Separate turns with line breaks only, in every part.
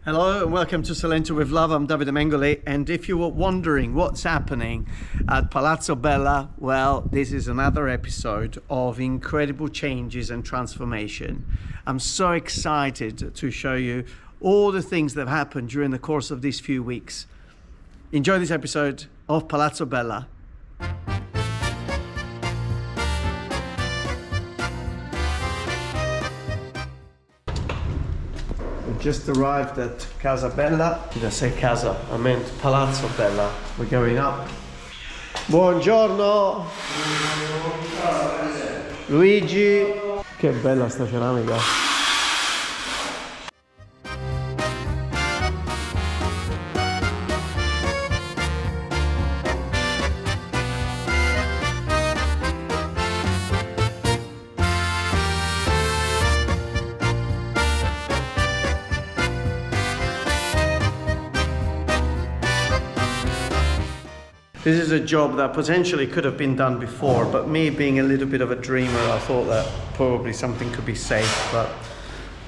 Hello and welcome to Salento with Love. I'm Davide MENGOLI, and if you were wondering what's happening at Palazzo Bella, well, this is another episode of incredible changes and transformation. I'm so excited to show you all the things that have happened during the course of these few weeks. Enjoy this episode of Palazzo Bella. Just arrived at Casa Bella. Did I say Casa? I meant Palazzo Bella. We're going up. Buongiorno! Luigi! Che bella sta ceramica! This is a job that potentially could have been done before, but me being a little bit of a dreamer, I thought that probably something could be saved, but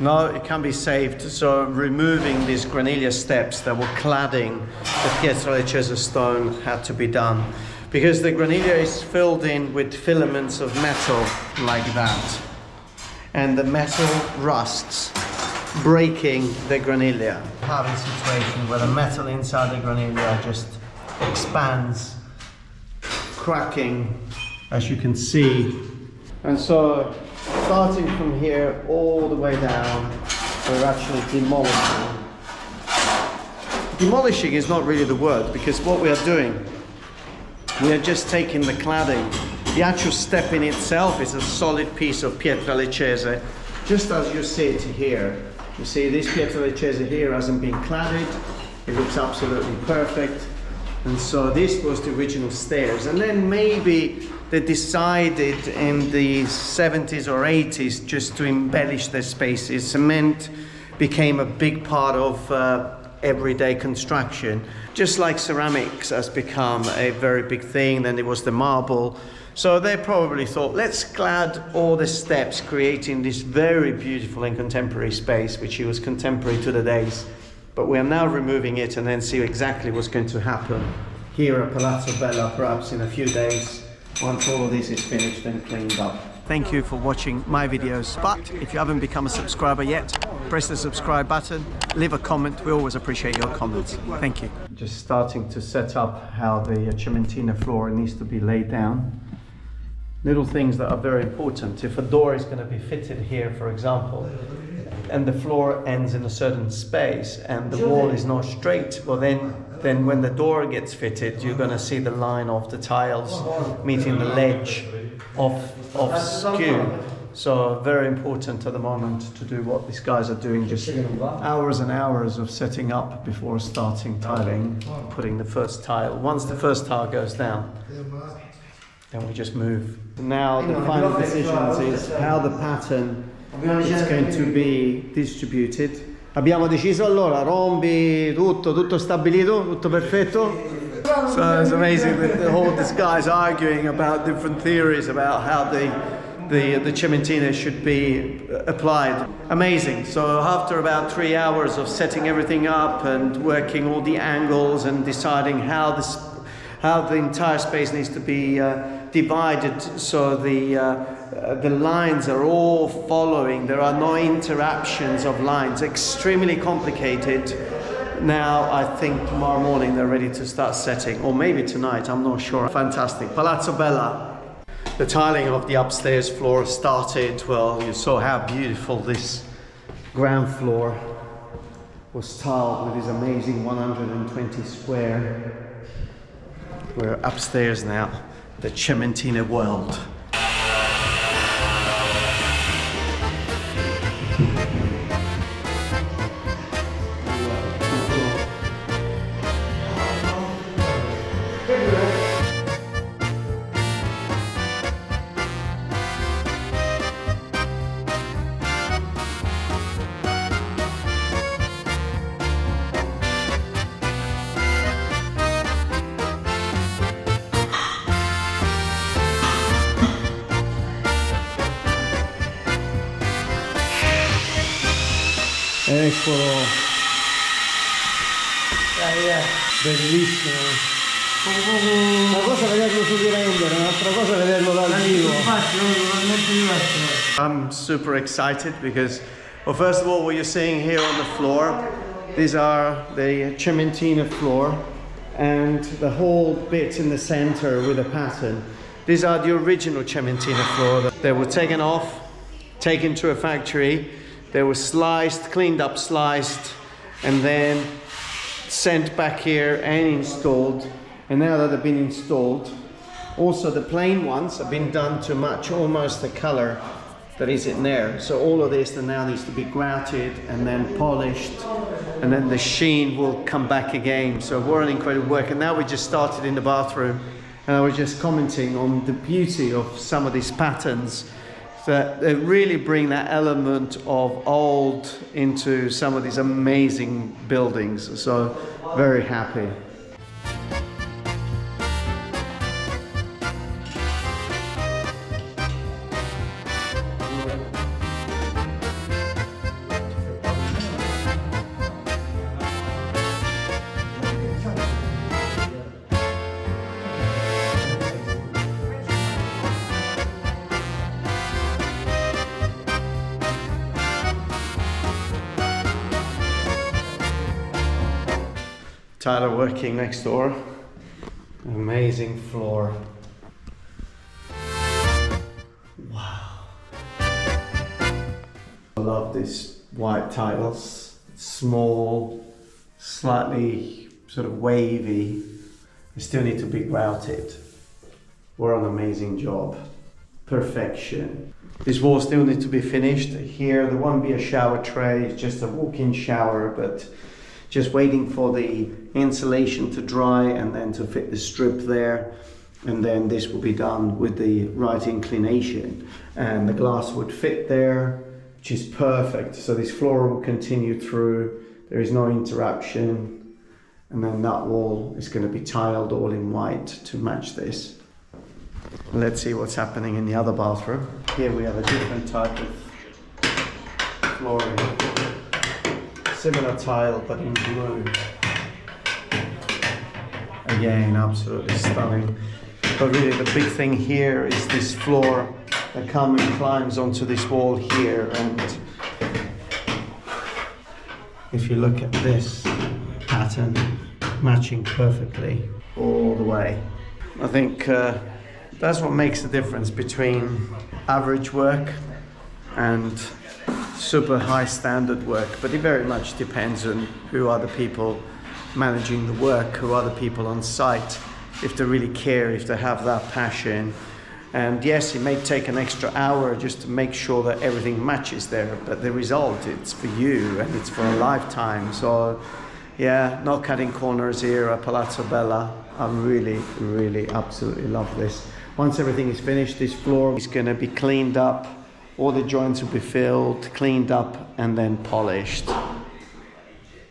no, it can't be saved. So removing these granilla steps that were cladding the pietra leccese stone had to be done, because the granilla is filled in with filaments of metal like that, and the metal rusts, breaking the granilla. Having a situation where the metal inside the granilla just expands, cracking, as you can see. And so starting from here all the way down, we're actually demolishing. Demolishing is not really the word, because what we are doing, we are just taking the cladding. The actual step in itself is a solid piece of pietra leccese, just as you see it here. You see this pietra leccese here hasn't been cladded. It looks absolutely perfect. And so this was the original stairs, and then maybe they decided in the 70s or 80s just to embellish their spaces. Cement became a big part of everyday construction, just like ceramics has become a very big thing. Then there was the marble, so they probably thought, let's clad all the steps, creating this very beautiful and contemporary space, which was contemporary to the days. But we are now removing it and then see exactly what's going to happen here at Palazzo Bella, perhaps in a few days, once all of this is finished and cleaned up. Thank you for watching my videos, but if you haven't become a subscriber yet, press the subscribe button, leave a comment. We always appreciate your comments. Thank you. Just starting to set up how the cementina floor needs to be laid down. Little things that are very important. If a door is going to be fitted here, for example, and the floor ends in a certain space and the wall is not straight, well then when the door gets fitted, you're going to see the line of the tiles meeting the ledge of skew. So very important at the moment to do what these guys are doing, just hours and hours of setting up before starting tiling, putting the first tile. Once the first tile goes down, then we just move. Now the final decisions is how the pattern it's going to be distributed. Abbiamo deciso allora, rombi tutto stabilito, tutto perfetto. So it's amazing that all these guys arguing about different theories about how the cementina should be applied. Amazing. So after about 3 hours of setting everything up and working all the angles and deciding how the entire space needs to be divided, so the lines are all following, there are no interruptions of lines, extremely complicated. Now I think tomorrow morning they're ready to start setting, or maybe tonight, I'm not sure. Fantastic. Palazzo Bella. The tiling of the upstairs floor started. Well, you saw how beautiful this ground floor was tiled with this amazing 120 square. We're upstairs now, the cementina world. Eccolo.
Bellissimo. Una cosa è vederlo su di render, un'altra cosa è vederlo dal vivo.
I'm super excited because, well, first of all, what you're seeing here on the floor, these are the cementina floor, and the whole bit in the center with a pattern. These are the original cementina floor. They were taken off, taken to a factory. They were sliced, cleaned up, sliced, and then sent back here and installed. And now that they've been installed, also the plain ones have been done to match almost the color that is in there. So all of this now needs to be grouted and then polished, and then the sheen will come back again. So what an incredible work. And now we just started in the bathroom, and I was just commenting on the beauty of some of these patterns that they really bring that element of old into some of these amazing buildings. So very happy. Tyler working next door. Amazing floor. Wow. I love these white tiles. Small, slightly sort of wavy. They still need to be grouted. What an amazing job. Perfection. These walls still need to be finished. Here there won't be a shower tray, it's just a walk-in shower, but just waiting for the insulation to dry and then to fit the strip there, and then this will be done with the right inclination and the glass would fit there, which is perfect. So this floor will continue through, there is no interruption, and then that wall is going to be tiled all in white to match this. Let's see what's happening in the other bathroom. Here we have a different type of flooring. Similar tile but in blue. Again, absolutely stunning. But really the big thing here is this floor that comes and climbs onto this wall here, and if you look at this pattern, matching perfectly all the way. I think that's what makes the difference between average work and super high standard work, but it very much depends on who are the people managing the work, who are the people on site, if they really care, if they have that passion. And yes, it may take an extra hour just to make sure that everything matches there, but the result, it's for you and it's for a lifetime. So yeah, no cutting corners here at Palazzo Bella. I really absolutely love this. Once everything is finished, this floor is going to be cleaned up. All the joints will be filled, cleaned up, and then polished.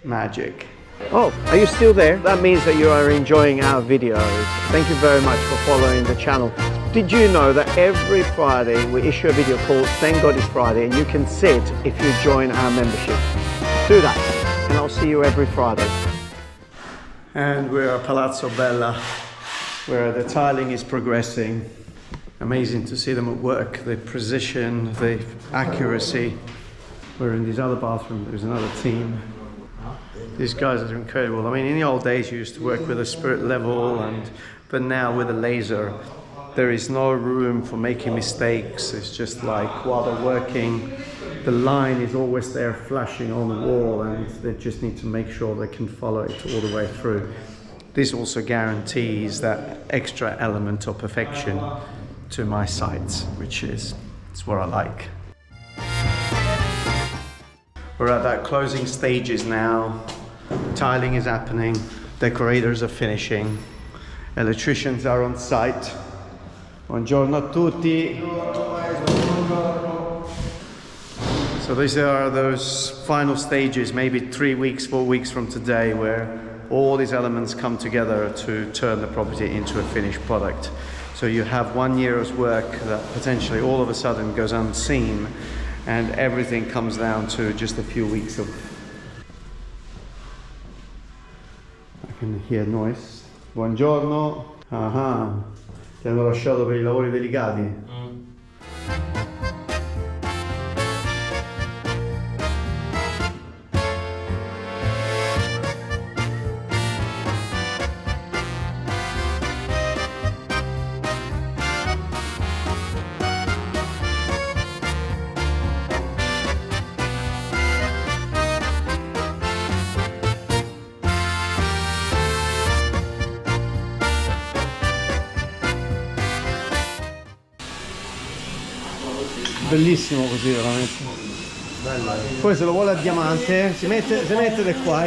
Magic. Oh, are you still there? That means that you are enjoying our videos. Thank you very much for following the channel. Did you know that every Friday we issue a video called Thank God It's Friday, and you can sit if you join our membership. Do that, and I'll see you every Friday. And we're at Palazzo Bella, where the tiling is progressing. Amazing to see them at work, the precision, the accuracy. We're in this other bathroom, there's another team. These guys are incredible. I mean, in the old days you used to work with a spirit level, but now with a laser, there is no room for making mistakes. It's just like while they're working, the line is always there flashing on the wall, and they just need to make sure they can follow it all the way through. This also guarantees that extra element of perfection to my sites, which is what I like. We're at that closing stages now. Tiling is happening, decorators are finishing, electricians are on site. Buongiorno a tutti. So these are those final stages, maybe 3 weeks, 4 weeks from today, where all these elements come together to turn the property into a finished product. So you have 1 year's work that potentially all of a sudden goes unseen, and everything comes down to just a few weeks of can hear noise. Buongiorno. Ah, ti hanno lasciato per i lavori delicati. Bellissimo così veramente. Bello. Poi se lo vuole a diamante si mette da qua.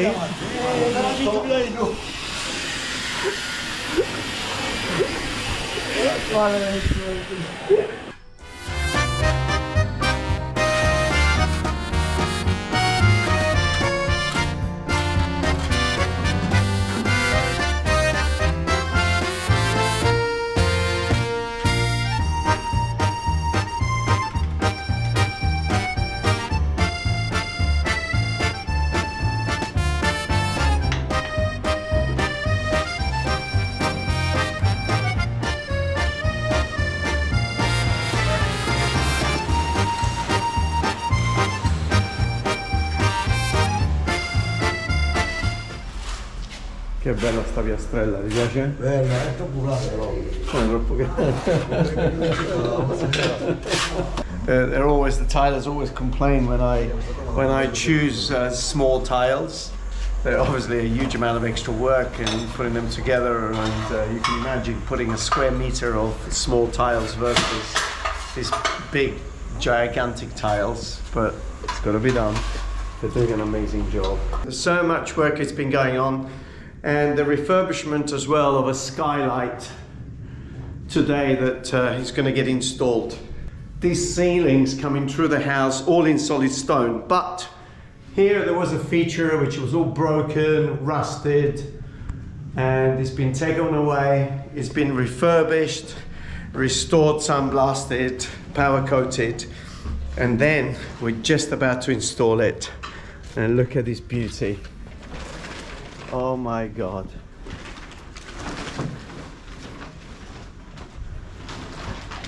Che bella sta piastrella, ti piace?
Bella, è troppo grande però.
Troppo grande. They're always, the tilers always complain when I choose small tiles. They're obviously a huge amount of extra work and putting them together, and you can imagine putting a square meter of small tiles versus these big gigantic tiles, but it's got to be done. They're doing an amazing job. There's so much work has been going on, and the refurbishment as well of a skylight today that is going to get installed. These ceilings coming through the house, all in solid stone, but here there was a feature which was all broken, rusted, and it's been taken away. It's been refurbished, restored, sandblasted, power coated, and then we're just about to install it. And look at this beauty. Oh my God.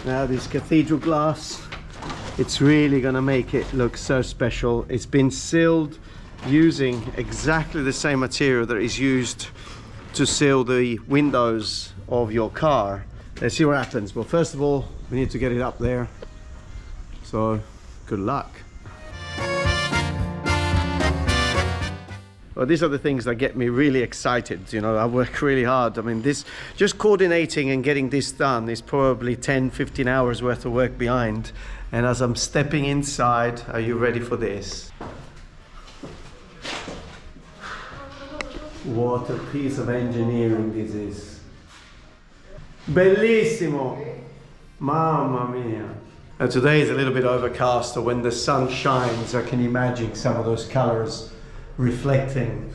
Now this cathedral glass, it's really gonna make it look so special. It's been sealed using exactly the same material that is used to seal the windows of your car. Let's see what happens. Well, first of all, we need to get it up there. So, good luck. Well, these are the things that get me really excited. You know, I work really hard. I mean, this, just coordinating and getting this done is probably 10, 15 hours worth of work behind. And as I'm stepping inside, are you ready for this? What a piece of engineering this is. Bellissimo! Mamma mia! Now today is a little bit overcast, so when the sun shines, I can imagine some of those colors reflecting.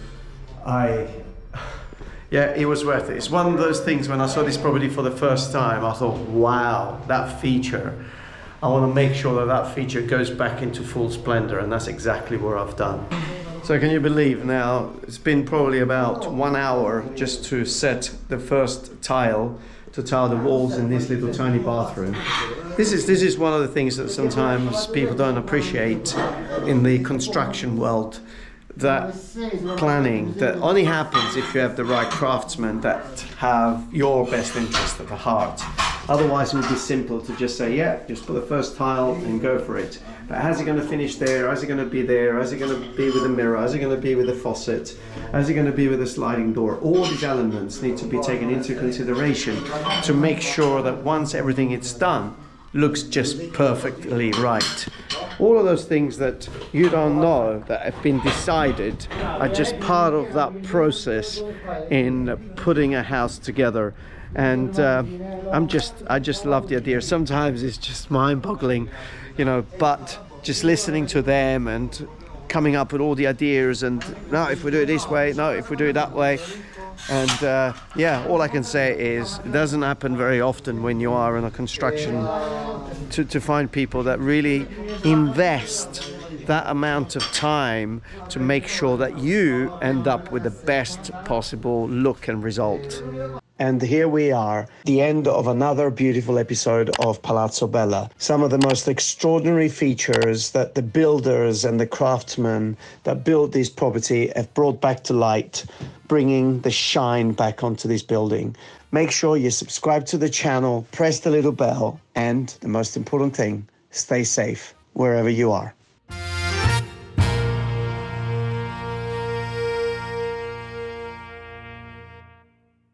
Yeah, it was worth it. It's one of those things, when I saw this property for the first time, I thought, wow, that feature, I want to make sure that that feature goes back into full splendor, and that's exactly what I've done. So can you believe now, it's been probably about 1 hour just to set the first tile, to tile the walls in this little tiny bathroom. This is one of the things that sometimes people don't appreciate in the construction world. That planning that only happens if you have the right craftsmen that have your best interest at the heart. Otherwise it would be simple to just say, yeah, just put the first tile and go for it. But how's it going to finish there? How's it going to be there? How's it going to be with the mirror? How's it going to be with the faucet? How's it going to be with the sliding door? All these elements need to be taken into consideration to make sure that once everything is done, looks just perfectly right. All of those things that you don't know that have been decided are just part of that process in putting a house together. And I just love the idea. Sometimes it's just mind-boggling, you know, but just listening to them and coming up with all the ideas, and no, if we do it this way, no, if we do it that way. And yeah, all I can say is it doesn't happen very often when you are in a construction to find people that really invest that amount of time to make sure that you end up with the best possible look and result. And here we are, the end of another beautiful episode of Palazzo Bella. Some of the most extraordinary features that the builders and the craftsmen that built this property have brought back to light, bringing the shine back onto this building. Make sure you subscribe to the channel, press the little bell, and the most important thing, stay safe wherever you are.